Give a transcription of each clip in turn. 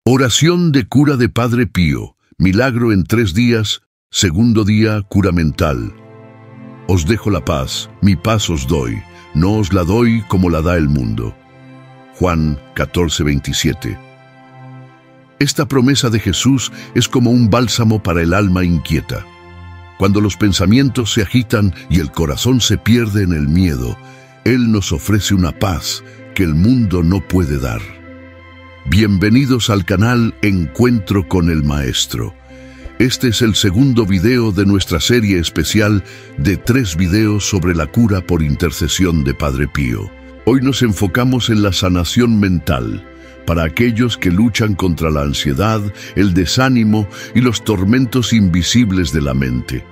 Oración de cura de Padre Pío. Milagro en 3 días. Segundo día, cura mental. Os dejo la paz, mi paz os doy, no os la doy como la da el mundo. Juan 14:27. Esta promesa de Jesús es como un bálsamo para el alma inquieta. Cuando los pensamientos se agitan y el corazón se pierde en el miedo, Él nos ofrece una paz que el mundo no puede dar. Bienvenidos al canal Encuentro con el Maestro. Este es el segundo video de nuestra serie especial de 3 videos sobre la cura por intercesión de Padre Pío. Hoy nos enfocamos en la sanación mental, para aquellos que luchan contra la ansiedad, el desánimo y los tormentos invisibles de la mente.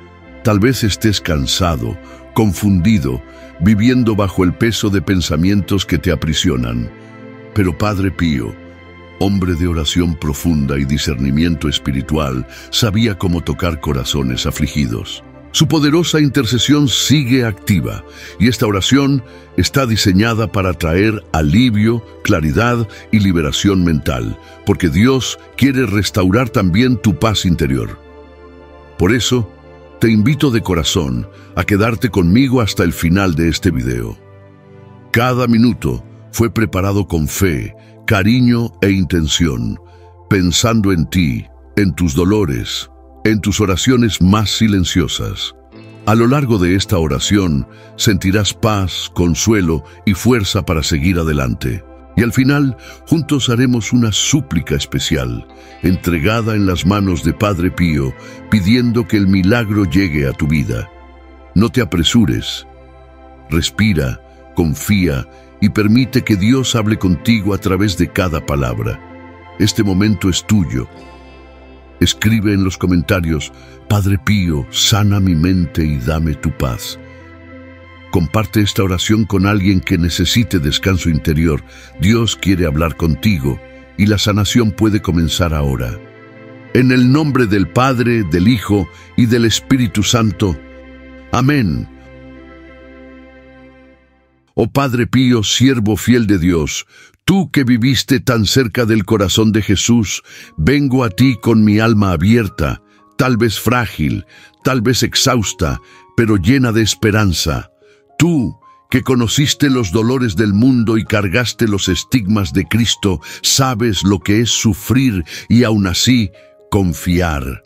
Tal vez estés cansado, confundido, viviendo bajo el peso de pensamientos que te aprisionan. Pero Padre Pío, hombre de oración profunda y discernimiento espiritual, sabía cómo tocar corazones afligidos. Su poderosa intercesión sigue activa, y esta oración está diseñada para traer alivio, claridad y liberación mental, porque Dios quiere restaurar también tu paz interior. Por eso, te invito de corazón a quedarte conmigo hasta el final de este video. Cada minuto fue preparado con fe, cariño e intención, pensando en ti, en tus dolores, en tus oraciones más silenciosas. A lo largo de esta oración sentirás paz, consuelo y fuerza para seguir adelante. Y al final, juntos haremos una súplica especial, entregada en las manos de Padre Pío, pidiendo que el milagro llegue a tu vida. No te apresures. Respira, confía y permite que Dios hable contigo a través de cada palabra. Este momento es tuyo. Escribe en los comentarios: Padre Pío, sana mi mente y dame tu paz. Comparte esta oración con alguien que necesite descanso interior. Dios quiere hablar contigo y la sanación puede comenzar ahora. En el nombre del Padre, del Hijo y del Espíritu Santo. Amén. Oh Padre Pío, siervo fiel de Dios, tú que viviste tan cerca del corazón de Jesús, vengo a ti con mi alma abierta, tal vez frágil, tal vez exhausta, pero llena de esperanza. Tú, que conociste los dolores del mundo y cargaste los estigmas de Cristo, sabes lo que es sufrir y aún así confiar.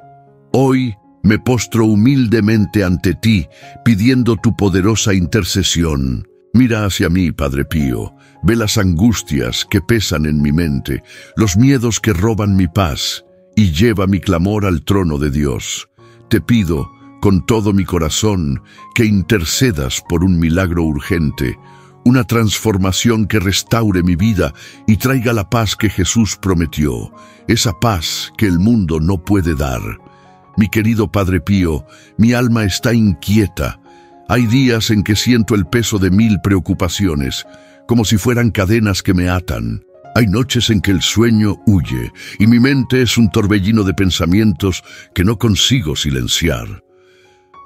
Hoy me postro humildemente ante ti, pidiendo tu poderosa intercesión. Mira hacia mí, Padre Pío, ve las angustias que pesan en mi mente, los miedos que roban mi paz, y lleva mi clamor al trono de Dios. Te pido, con todo mi corazón, que intercedas por un milagro urgente, una transformación que restaure mi vida y traiga la paz que Jesús prometió, esa paz que el mundo no puede dar. Mi querido Padre Pío, mi alma está inquieta. Hay días en que siento el peso de 1000 preocupaciones, como si fueran cadenas que me atan. Hay noches en que el sueño huye y mi mente es un torbellino de pensamientos que no consigo silenciar.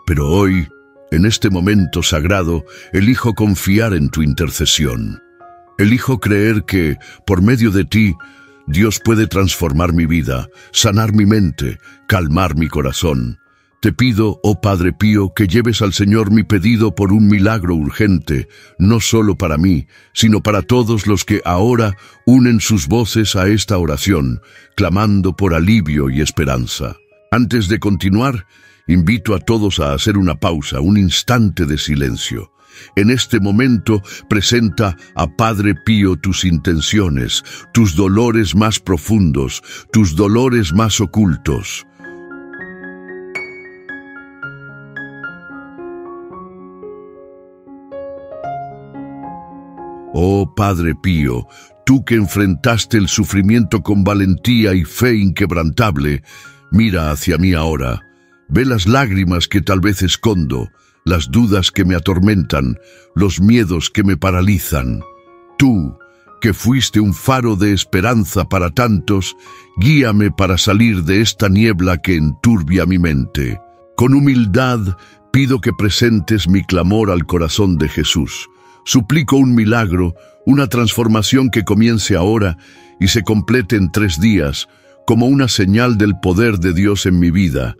Pero hoy, en este momento sagrado, elijo confiar en tu intercesión. Elijo creer que, por medio de ti, Dios puede transformar mi vida, sanar mi mente, calmar mi corazón. Te pido, oh Padre Pío, que lleves al Señor mi pedido por un milagro urgente, no solo para mí, sino para todos los que ahora unen sus voces a esta oración, clamando por alivio y esperanza. Antes de continuar, invito a todos a hacer una pausa, un instante de silencio. En este momento, presenta a Padre Pío tus intenciones, tus dolores más profundos, tus dolores más ocultos. Oh Padre Pío, tú que enfrentaste el sufrimiento con valentía y fe inquebrantable, mira hacia mí ahora. Ve las lágrimas que tal vez escondo, las dudas que me atormentan, los miedos que me paralizan. Tú, que fuiste un faro de esperanza para tantos, guíame para salir de esta niebla que enturbia mi mente. Con humildad pido que presentes mi clamor al corazón de Jesús. Suplico un milagro, una transformación que comience ahora y se complete en 3 días, como una señal del poder de Dios en mi vida,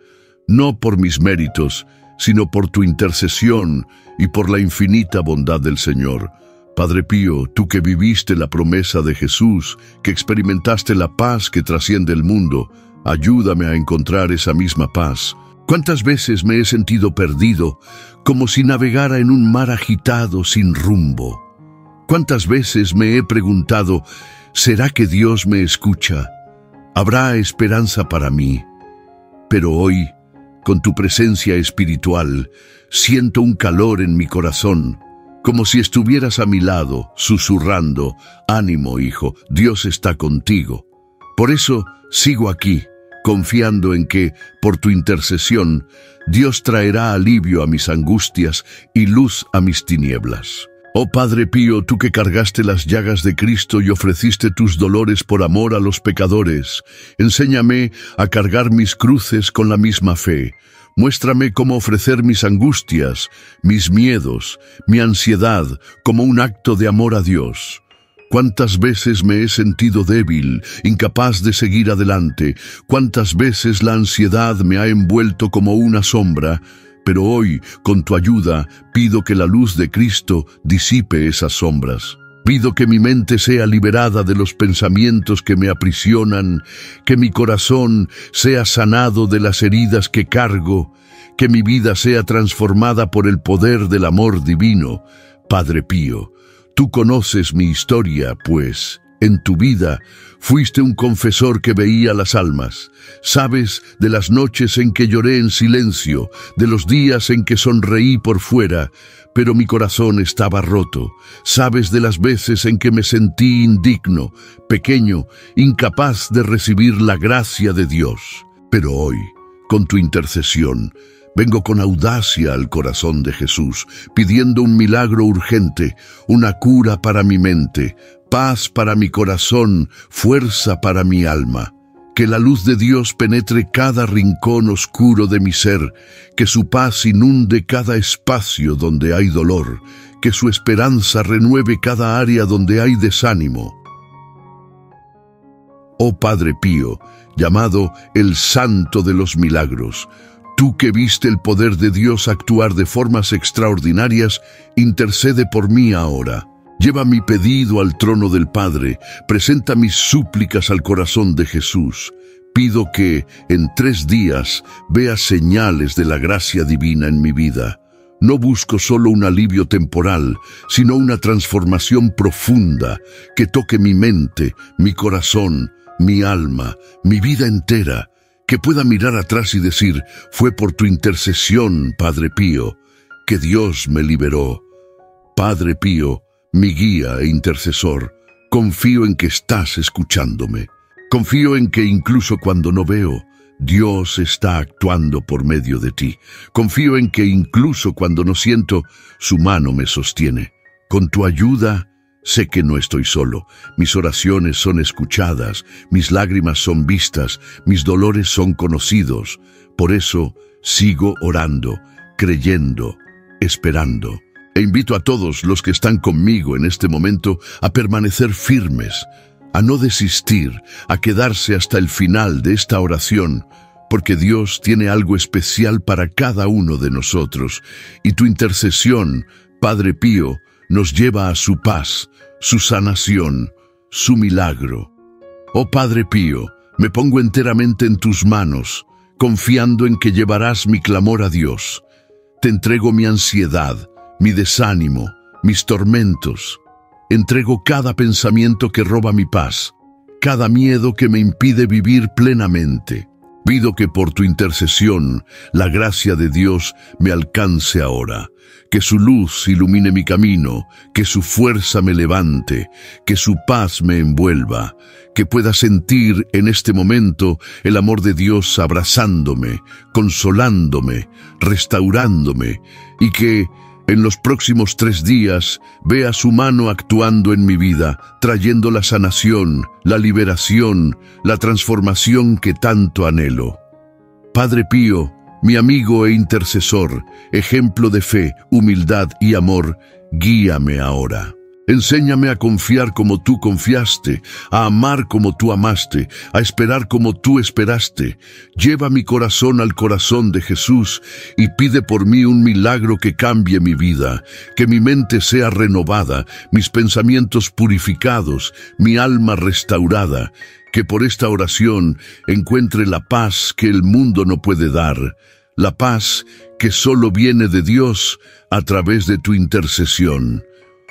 no por mis méritos, sino por tu intercesión y por la infinita bondad del Señor. Padre Pío, tú que viviste la promesa de Jesús, que experimentaste la paz que trasciende el mundo, ayúdame a encontrar esa misma paz. ¿Cuántas veces me he sentido perdido, como si navegara en un mar agitado sin rumbo? ¿Cuántas veces me he preguntado, ¿será que Dios me escucha? ¿Habrá esperanza para mí? Pero hoy, con tu presencia espiritual, siento un calor en mi corazón, como si estuvieras a mi lado, susurrando, ánimo, hijo, Dios está contigo. Por eso sigo aquí, confiando en que, por tu intercesión, Dios traerá alivio a mis angustias y luz a mis tinieblas. Oh Padre Pío, tú que cargaste las llagas de Cristo y ofreciste tus dolores por amor a los pecadores, enséñame a cargar mis cruces con la misma fe. Muéstrame cómo ofrecer mis angustias, mis miedos, mi ansiedad, como un acto de amor a Dios. ¿Cuántas veces me he sentido débil, incapaz de seguir adelante? ¿Cuántas veces la ansiedad me ha envuelto como una sombra? Pero hoy, con tu ayuda, pido que la luz de Cristo disipe esas sombras. Pido que mi mente sea liberada de los pensamientos que me aprisionan, que mi corazón sea sanado de las heridas que cargo, que mi vida sea transformada por el poder del amor divino. Padre Pío, tú conoces mi historia, pues en tu vida fuiste un confesor que veía las almas. Sabes de las noches en que lloré en silencio, de los días en que sonreí por fuera, pero mi corazón estaba roto. Sabes de las veces en que me sentí indigno, pequeño, incapaz de recibir la gracia de Dios. Pero hoy, con tu intercesión, vengo con audacia al corazón de Jesús, pidiendo un milagro urgente, una cura para mi mente, paz para mi corazón, fuerza para mi alma. Que la luz de Dios penetre cada rincón oscuro de mi ser, que su paz inunde cada espacio donde hay dolor, que su esperanza renueve cada área donde hay desánimo. Oh Padre Pío, llamado el Santo de los Milagros, tú que viste el poder de Dios actuar de formas extraordinarias, intercede por mí ahora. Lleva mi pedido al trono del Padre, presenta mis súplicas al corazón de Jesús. Pido que, en 3 días, veas señales de la gracia divina en mi vida. No busco solo un alivio temporal, sino una transformación profunda que toque mi mente, mi corazón, mi alma, mi vida entera, que pueda mirar atrás y decir, fue por tu intercesión, Padre Pío, que Dios me liberó. Padre Pío, mi guía e intercesor, confío en que estás escuchándome. Confío en que incluso cuando no veo, Dios está actuando por medio de ti. Confío en que incluso cuando no siento, su mano me sostiene. Con tu ayuda, sé que no estoy solo. Mis oraciones son escuchadas, mis lágrimas son vistas, mis dolores son conocidos. Por eso, sigo orando, creyendo, esperando. E invito a todos los que están conmigo en este momento a permanecer firmes, a no desistir, a quedarse hasta el final de esta oración, porque Dios tiene algo especial para cada uno de nosotros, y tu intercesión, Padre Pío, nos lleva a su paz, su sanación, su milagro. Oh Padre Pío, me pongo enteramente en tus manos, confiando en que llevarás mi clamor a Dios. Te entrego mi ansiedad, mi desánimo, mis tormentos. Entrego cada pensamiento que roba mi paz, cada miedo que me impide vivir plenamente. Pido que por tu intercesión, la gracia de Dios me alcance ahora, que su luz ilumine mi camino, que su fuerza me levante, que su paz me envuelva, que pueda sentir en este momento el amor de Dios abrazándome, consolándome, restaurándome, y que en los próximos 3 días vea su mano actuando en mi vida, trayendo la sanación, la liberación, la transformación que tanto anhelo. Padre Pío, mi amigo e intercesor, ejemplo de fe, humildad y amor, guíame ahora. Enséñame a confiar como tú confiaste, a amar como tú amaste, a esperar como tú esperaste. Lleva mi corazón al corazón de Jesús y pide por mí un milagro que cambie mi vida, que mi mente sea renovada, mis pensamientos purificados, mi alma restaurada, que por esta oración encuentre la paz que el mundo no puede dar, la paz que solo viene de Dios a través de tu intercesión.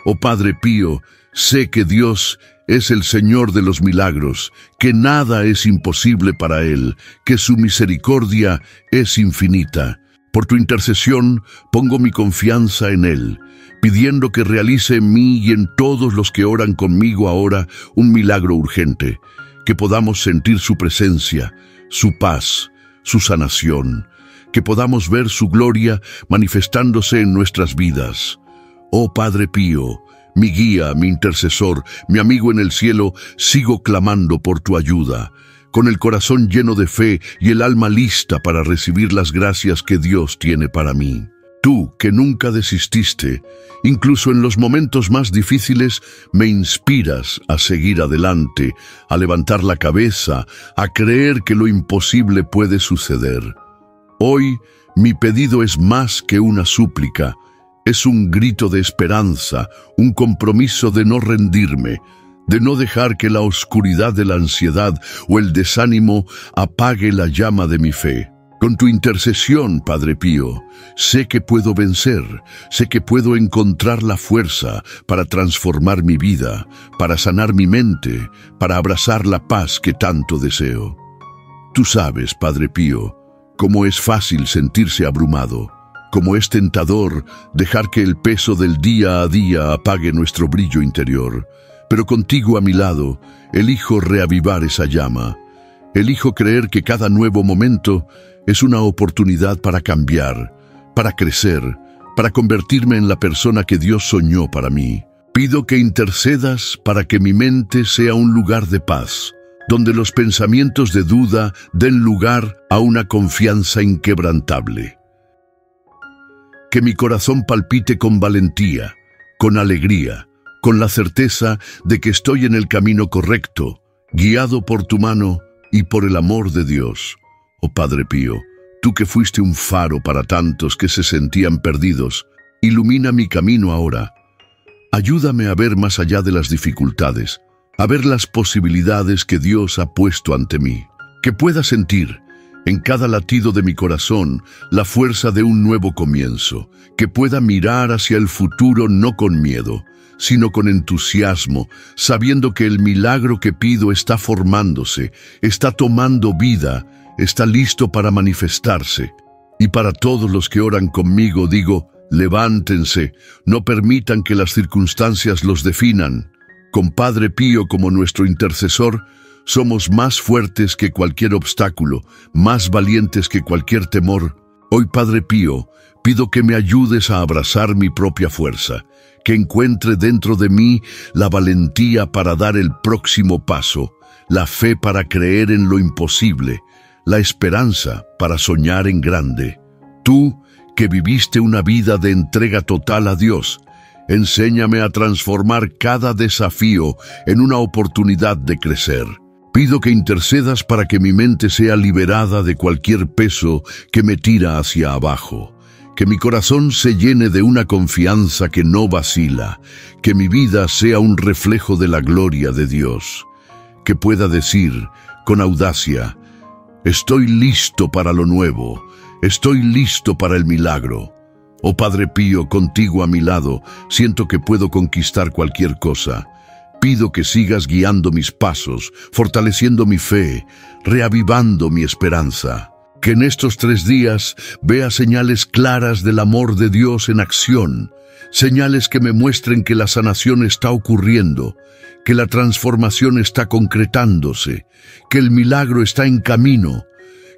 Oh Padre Pío, sé que Dios es el Señor de los milagros, que nada es imposible para Él, que su misericordia es infinita. Por tu intercesión pongo mi confianza en Él, pidiendo que realice en mí y en todos los que oran conmigo ahora un milagro urgente, que podamos sentir su presencia, su paz, su sanación, que podamos ver su gloria manifestándose en nuestras vidas. Oh Padre Pío, mi guía, mi intercesor, mi amigo en el cielo, sigo clamando por tu ayuda, con el corazón lleno de fe y el alma lista para recibir las gracias que Dios tiene para mí. Tú, que nunca desististe, incluso en los momentos más difíciles, me inspiras a seguir adelante, a levantar la cabeza, a creer que lo imposible puede suceder. Hoy, mi pedido es más que una súplica. Es un grito de esperanza, un compromiso de no rendirme, de no dejar que la oscuridad de la ansiedad o el desánimo apague la llama de mi fe. Con tu intercesión, Padre Pío, sé que puedo vencer, sé que puedo encontrar la fuerza para transformar mi vida, para sanar mi mente, para abrazar la paz que tanto deseo. Tú sabes, Padre Pío, cómo es fácil sentirse abrumado, cómo es tentador dejar que el peso del día a día apague nuestro brillo interior. Pero contigo a mi lado, elijo reavivar esa llama. Elijo creer que cada nuevo momento es una oportunidad para cambiar, para crecer, para convertirme en la persona que Dios soñó para mí. Pido que intercedas para que mi mente sea un lugar de paz, donde los pensamientos de duda den lugar a una confianza inquebrantable. Que mi corazón palpite con valentía, con alegría, con la certeza de que estoy en el camino correcto, guiado por tu mano y por el amor de Dios. Oh Padre Pío, tú que fuiste un faro para tantos que se sentían perdidos, ilumina mi camino ahora. Ayúdame a ver más allá de las dificultades, a ver las posibilidades que Dios ha puesto ante mí, que pueda sentir en cada latido de mi corazón la fuerza de un nuevo comienzo, que pueda mirar hacia el futuro no con miedo, sino con entusiasmo, sabiendo que el milagro que pido está formándose, está tomando vida, está listo para manifestarse. Y para todos los que oran conmigo digo, levántense, no permitan que las circunstancias los definan. Con Padre Pío como nuestro intercesor, somos más fuertes que cualquier obstáculo, más valientes que cualquier temor. Hoy, Padre Pío, pido que me ayudes a abrazar mi propia fuerza, que encuentre dentro de mí la valentía para dar el próximo paso, la fe para creer en lo imposible, la esperanza para soñar en grande. Tú, que viviste una vida de entrega total a Dios, enséñame a transformar cada desafío en una oportunidad de crecer. Pido que intercedas para que mi mente sea liberada de cualquier peso que me tira hacia abajo, que mi corazón se llene de una confianza que no vacila, que mi vida sea un reflejo de la gloria de Dios, que pueda decir con audacia, estoy listo para lo nuevo, estoy listo para el milagro. Oh Padre Pío, contigo a mi lado, siento que puedo conquistar cualquier cosa. Pido que sigas guiando mis pasos, fortaleciendo mi fe, reavivando mi esperanza. Que en estos 3 días vea señales claras del amor de Dios en acción, señales que me muestren que la sanación está ocurriendo, que la transformación está concretándose, que el milagro está en camino,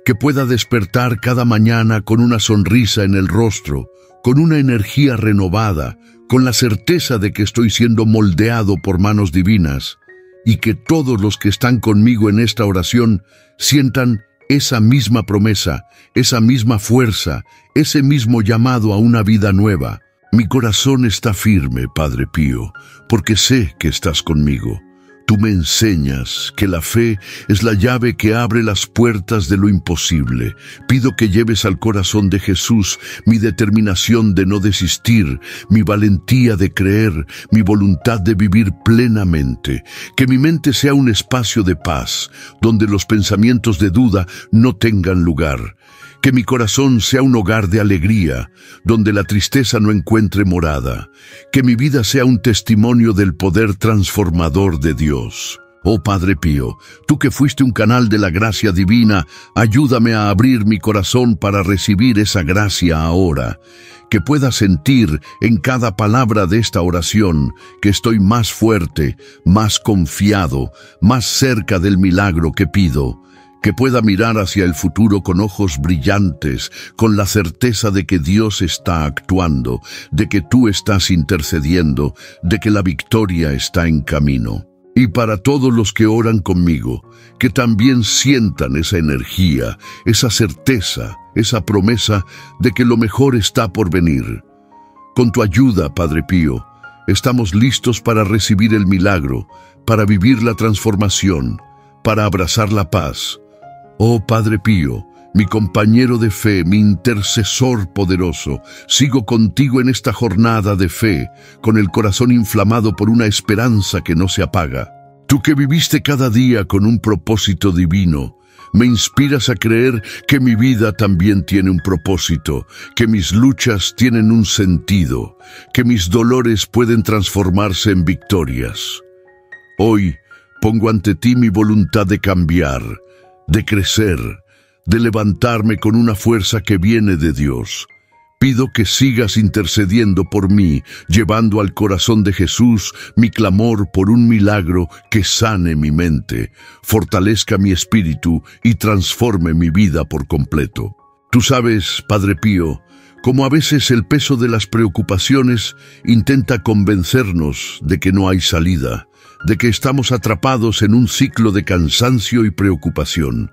que pueda despertar cada mañana con una sonrisa en el rostro, con una energía renovada, con la certeza de que estoy siendo moldeado por manos divinas, y que todos los que están conmigo en esta oración sientan esa misma promesa, esa misma fuerza, ese mismo llamado a una vida nueva. Mi corazón está firme, Padre Pío, porque sé que estás conmigo. Tú me enseñas que la fe es la llave que abre las puertas de lo imposible. Pido que lleves al corazón de Jesús mi determinación de no desistir, mi valentía de creer, mi voluntad de vivir plenamente. Que mi mente sea un espacio de paz, donde los pensamientos de duda no tengan lugar. Que mi corazón sea un hogar de alegría, donde la tristeza no encuentre morada. Que mi vida sea un testimonio del poder transformador de Dios. Oh Padre Pío, tú que fuiste un canal de la gracia divina, ayúdame a abrir mi corazón para recibir esa gracia ahora. Que pueda sentir en cada palabra de esta oración que estoy más fuerte, más confiado, más cerca del milagro que pido. Que pueda mirar hacia el futuro con ojos brillantes, con la certeza de que Dios está actuando, de que tú estás intercediendo, de que la victoria está en camino. Y para todos los que oran conmigo, que también sientan esa energía, esa certeza, esa promesa de que lo mejor está por venir. Con tu ayuda, Padre Pío, estamos listos para recibir el milagro, para vivir la transformación, para abrazar la paz. Oh Padre Pío, mi compañero de fe, mi intercesor poderoso, sigo contigo en esta jornada de fe, con el corazón inflamado por una esperanza que no se apaga. Tú que viviste cada día con un propósito divino, me inspiras a creer que mi vida también tiene un propósito, que mis luchas tienen un sentido, que mis dolores pueden transformarse en victorias. Hoy pongo ante ti mi voluntad de cambiar, de crecer, de levantarme con una fuerza que viene de Dios. Pido que sigas intercediendo por mí, llevando al corazón de Jesús mi clamor por un milagro que sane mi mente, fortalezca mi espíritu y transforme mi vida por completo. Tú sabes, Padre Pío, cómo a veces el peso de las preocupaciones intenta convencernos de que no hay salida, de que estamos atrapados en un ciclo de cansancio y preocupación.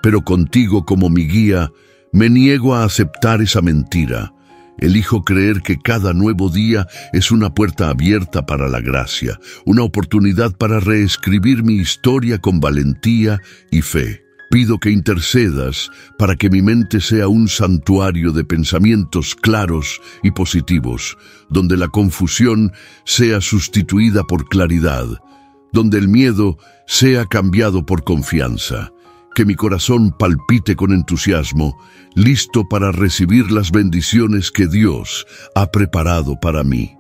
Pero contigo como mi guía, me niego a aceptar esa mentira. Elijo creer que cada nuevo día es una puerta abierta para la gracia, una oportunidad para reescribir mi historia con valentía y fe. Pido que intercedas para que mi mente sea un santuario de pensamientos claros y positivos, donde la confusión sea sustituida por claridad, donde el miedo sea cambiado por confianza. Que mi corazón palpite con entusiasmo, listo para recibir las bendiciones que Dios ha preparado para mí.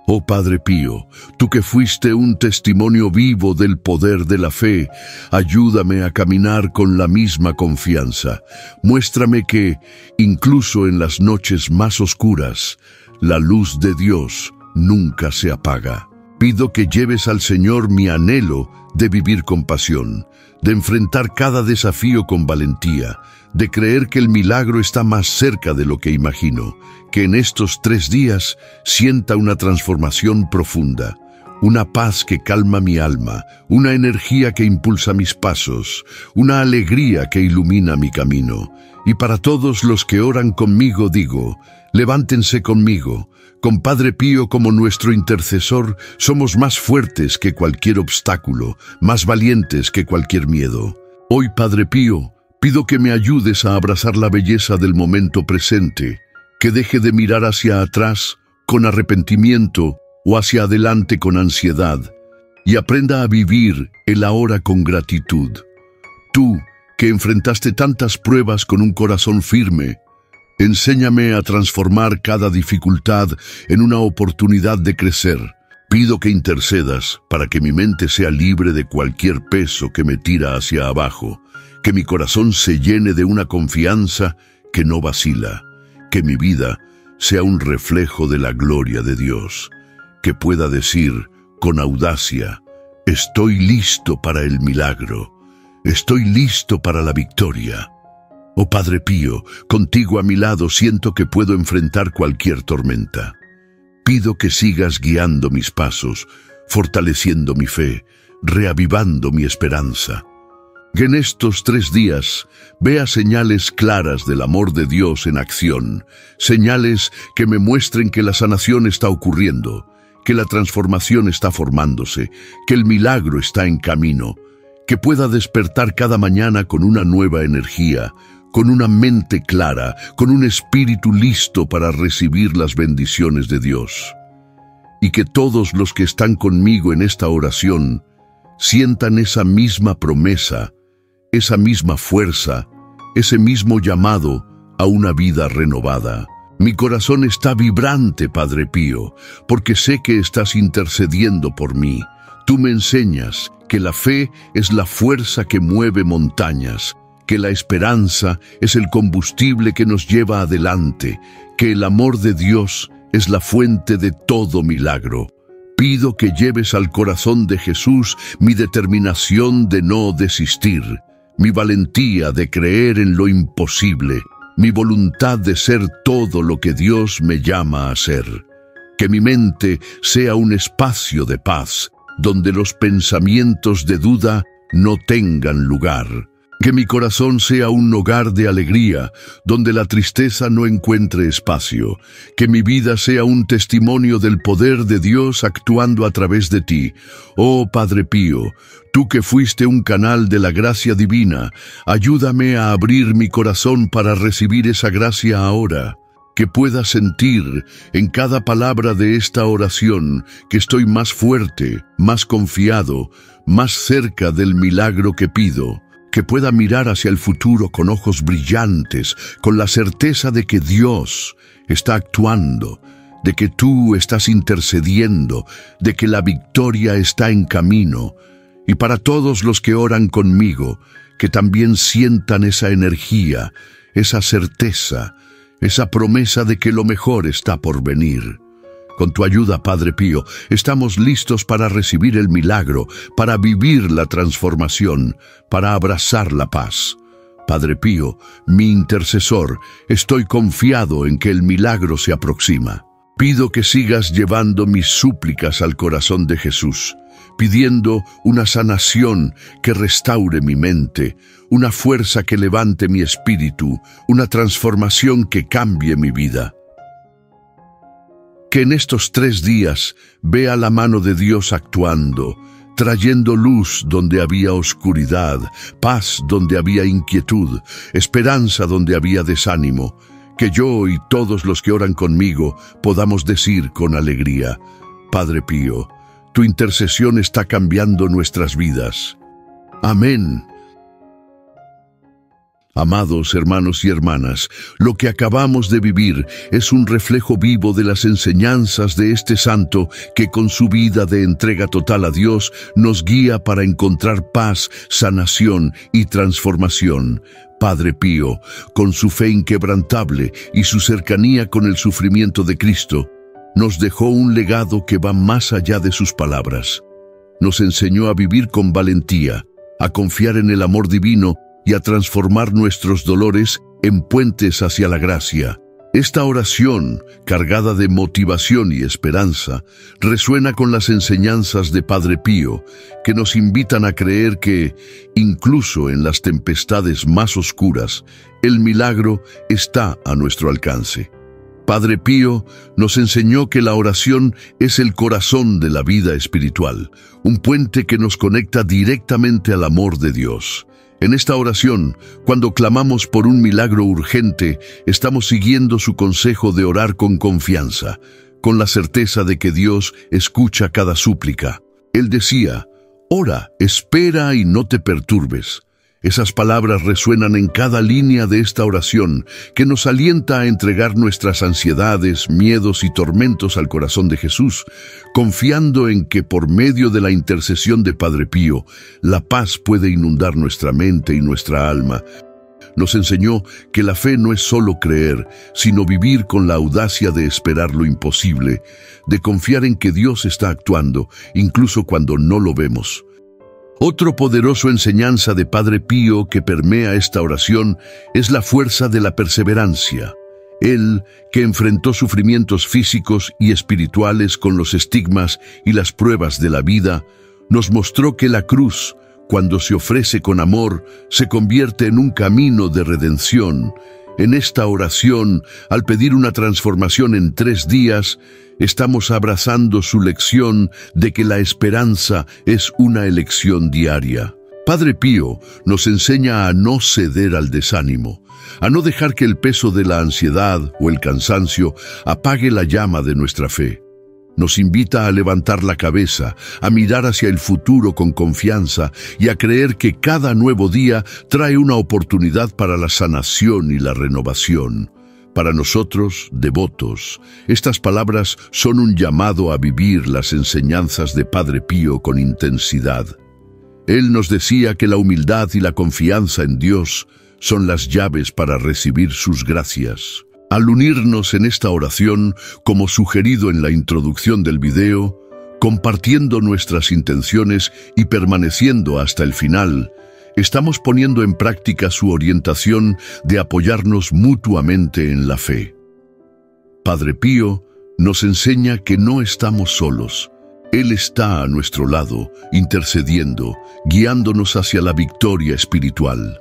Oh Padre Pío, tú que fuiste un testimonio vivo del poder de la fe, ayúdame a caminar con la misma confianza. Muéstrame que, incluso en las noches más oscuras, la luz de Dios nunca se apaga. Pido que lleves al Señor mi anhelo de vivir con pasión, de enfrentar cada desafío con valentía, de creer que el milagro está más cerca de lo que imagino, que en estos 3 días sienta una transformación profunda, una paz que calma mi alma, una energía que impulsa mis pasos, una alegría que ilumina mi camino. Y para todos los que oran conmigo digo, levántense conmigo. Con Padre Pío como nuestro intercesor, somos más fuertes que cualquier obstáculo, más valientes que cualquier miedo. Hoy, Padre Pío, pido que me ayudes a abrazar la belleza del momento presente, que deje de mirar hacia atrás con arrepentimiento o hacia adelante con ansiedad, y aprenda a vivir el ahora con gratitud. Tú, que enfrentaste tantas pruebas con un corazón firme, enséñame a transformar cada dificultad en una oportunidad de crecer. Pido que intercedas para que mi mente sea libre de cualquier peso que me tira hacia abajo, que mi corazón se llene de una confianza que no vacila, que mi vida sea un reflejo de la gloria de Dios, que pueda decir con audacia, estoy listo para el milagro, estoy listo para la victoria. Oh Padre Pío, contigo a mi lado siento que puedo enfrentar cualquier tormenta. Pido que sigas guiando mis pasos, fortaleciendo mi fe, reavivando mi esperanza. Que en estos 3 días vea señales claras del amor de Dios en acción, señales que me muestren que la sanación está ocurriendo, que la transformación está formándose, que el milagro está en camino, que pueda despertar cada mañana con una nueva energía, con una mente clara, con un espíritu listo para recibir las bendiciones de Dios. Y que todos los que están conmigo en esta oración sientan esa misma promesa, esa misma fuerza, ese mismo llamado a una vida renovada. Mi corazón está vibrante, Padre Pío, porque sé que estás intercediendo por mí. Tú me enseñas que la fe es la fuerza que mueve montañas, que la esperanza es el combustible que nos lleva adelante, que el amor de Dios es la fuente de todo milagro. Pido que lleves al corazón de Jesús mi determinación de no desistir, mi valentía de creer en lo imposible, mi voluntad de ser todo lo que Dios me llama a ser. Que mi mente sea un espacio de paz, donde los pensamientos de duda no tengan lugar. Que mi corazón sea un hogar de alegría, donde la tristeza no encuentre espacio. Que mi vida sea un testimonio del poder de Dios actuando a través de ti. Oh Padre Pío, tú que fuiste un canal de la gracia divina, ayúdame a abrir mi corazón para recibir esa gracia ahora. Que pueda sentir en cada palabra de esta oración que estoy más fuerte, más confiado, más cerca del milagro que pido. Que pueda mirar hacia el futuro con ojos brillantes, con la certeza de que Dios está actuando, de que tú estás intercediendo, de que la victoria está en camino. Y para todos los que oran conmigo, que también sientan esa energía, esa certeza, esa promesa de que lo mejor está por venir. Con tu ayuda, Padre Pío, estamos listos para recibir el milagro, para vivir la transformación, para abrazar la paz. Padre Pío, mi intercesor, estoy confiado en que el milagro se aproxima. Pido que sigas llevando mis súplicas al corazón de Jesús, pidiendo una sanación que restaure mi mente, una fuerza que levante mi espíritu, una transformación que cambie mi vida. Que en estos 3 días vea la mano de Dios actuando, trayendo luz donde había oscuridad, paz donde había inquietud, esperanza donde había desánimo. Que yo y todos los que oran conmigo podamos decir con alegría: Padre Pío, tu intercesión está cambiando nuestras vidas. Amén. Amados hermanos y hermanas, lo que acabamos de vivir es un reflejo vivo de las enseñanzas de este santo que con su vida de entrega total a Dios nos guía para encontrar paz, sanación y transformación. Padre Pío, con su fe inquebrantable y su cercanía con el sufrimiento de Cristo, nos dejó un legado que va más allá de sus palabras. Nos enseñó a vivir con valentía, a confiar en el amor divino y a transformar nuestros dolores en puentes hacia la gracia. Esta oración, cargada de motivación y esperanza, resuena con las enseñanzas de Padre Pío, que nos invitan a creer que, incluso en las tempestades más oscuras, el milagro está a nuestro alcance. Padre Pío nos enseñó que la oración es el corazón de la vida espiritual, un puente que nos conecta directamente al amor de Dios. En esta oración, cuando clamamos por un milagro urgente, estamos siguiendo su consejo de orar con confianza, con la certeza de que Dios escucha cada súplica. Él decía: ora, espera y no te perturbes. Esas palabras resuenan en cada línea de esta oración, que nos alienta a entregar nuestras ansiedades, miedos y tormentos al corazón de Jesús, confiando en que por medio de la intercesión de Padre Pío, la paz puede inundar nuestra mente y nuestra alma. Nos enseñó que la fe no es solo creer, sino vivir con la audacia de esperar lo imposible, de confiar en que Dios está actuando, incluso cuando no lo vemos. Otro poderoso enseñanza de Padre Pío que permea esta oración es la fuerza de la perseverancia. Él, que enfrentó sufrimientos físicos y espirituales con los estigmas y las pruebas de la vida, nos mostró que la cruz, cuando se ofrece con amor, se convierte en un camino de redención. En esta oración, al pedir una transformación en 3 días, estamos abrazando su lección de que la esperanza es una elección diaria. Padre Pío nos enseña a no ceder al desánimo, a no dejar que el peso de la ansiedad o el cansancio apague la llama de nuestra fe. Nos invita a levantar la cabeza, a mirar hacia el futuro con confianza y a creer que cada nuevo día trae una oportunidad para la sanación y la renovación. Para nosotros, devotos, estas palabras son un llamado a vivir las enseñanzas de Padre Pío con intensidad. Él nos decía que la humildad y la confianza en Dios son las llaves para recibir sus gracias. Al unirnos en esta oración, como sugerido en la introducción del video, compartiendo nuestras intenciones y permaneciendo hasta el final, estamos poniendo en práctica su orientación de apoyarnos mutuamente en la fe. Padre Pío nos enseña que no estamos solos. Él está a nuestro lado, intercediendo, guiándonos hacia la victoria espiritual.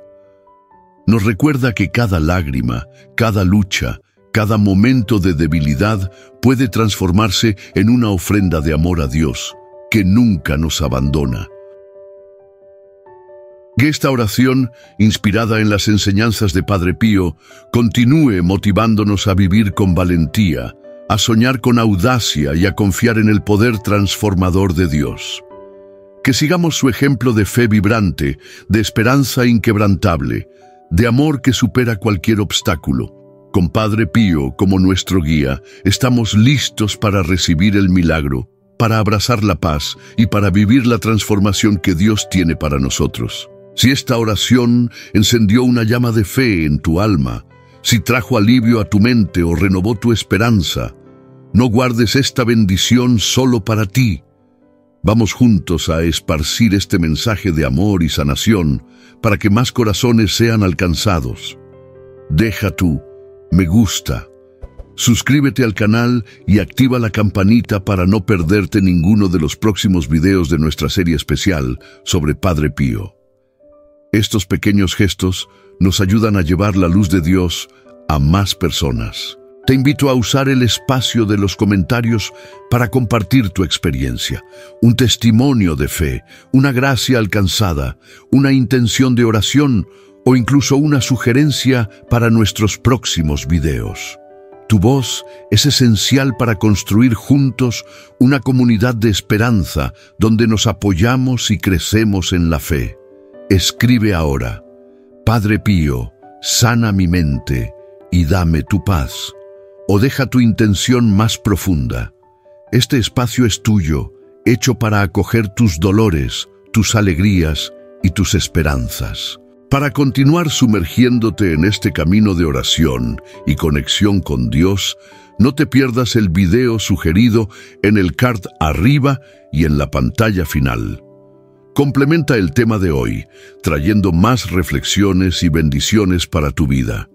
Nos recuerda que cada lágrima, cada lucha, cada momento de debilidad puede transformarse en una ofrenda de amor a Dios, que nunca nos abandona. Que esta oración, inspirada en las enseñanzas de Padre Pío, continúe motivándonos a vivir con valentía, a soñar con audacia y a confiar en el poder transformador de Dios. Que sigamos su ejemplo de fe vibrante, de esperanza inquebrantable, de amor que supera cualquier obstáculo. Con Padre Pío como nuestro guía, estamos listos para recibir el milagro, para abrazar la paz y para vivir la transformación que Dios tiene para nosotros. Si esta oración encendió una llama de fe en tu alma, si trajo alivio a tu mente o renovó tu esperanza, no guardes esta bendición solo para ti. Vamos juntos a esparcir este mensaje de amor y sanación para que más corazones sean alcanzados. Deja tu me gusta, suscríbete al canal y activa la campanita para no perderte ninguno de los próximos videos de nuestra serie especial sobre Padre Pío. Estos pequeños gestos nos ayudan a llevar la luz de Dios a más personas. Te invito a usar el espacio de los comentarios para compartir tu experiencia, un testimonio de fe, una gracia alcanzada, una intención de oración o incluso una sugerencia para nuestros próximos videos. Tu voz es esencial para construir juntos una comunidad de esperanza donde nos apoyamos y crecemos en la fe. Escribe ahora: Padre Pío, sana mi mente y dame tu paz. O deja tu intención más profunda. Este espacio es tuyo, hecho para acoger tus dolores, tus alegrías y tus esperanzas. Para continuar sumergiéndote en este camino de oración y conexión con Dios, no te pierdas el video sugerido en el card arriba y en la pantalla final. Complementa el tema de hoy, trayendo más reflexiones y bendiciones para tu vida.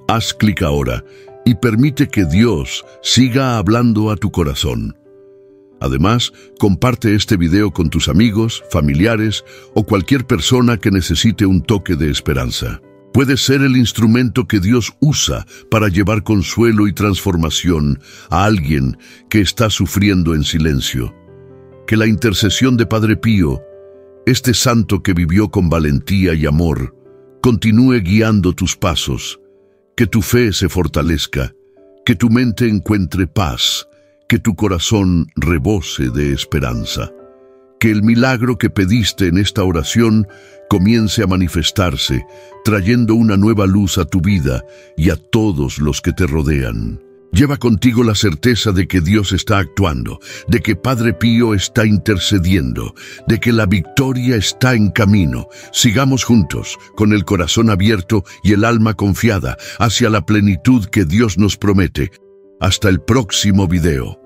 Haz clic ahora y permite que Dios siga hablando a tu corazón. Además, comparte este video con tus amigos, familiares o cualquier persona que necesite un toque de esperanza. Puedes ser el instrumento que Dios usa para llevar consuelo y transformación a alguien que está sufriendo en silencio. Que la intercesión de Padre Pío, este santo que vivió con valentía y amor, continúe guiando tus pasos. Que tu fe se fortalezca, que tu mente encuentre paz, que tu corazón rebose de esperanza. Que el milagro que pediste en esta oración comience a manifestarse, trayendo una nueva luz a tu vida y a todos los que te rodean. Lleva contigo la certeza de que Dios está actuando, de que Padre Pío está intercediendo, de que la victoria está en camino. Sigamos juntos, con el corazón abierto y el alma confiada, hacia la plenitud que Dios nos promete. Hasta el próximo video.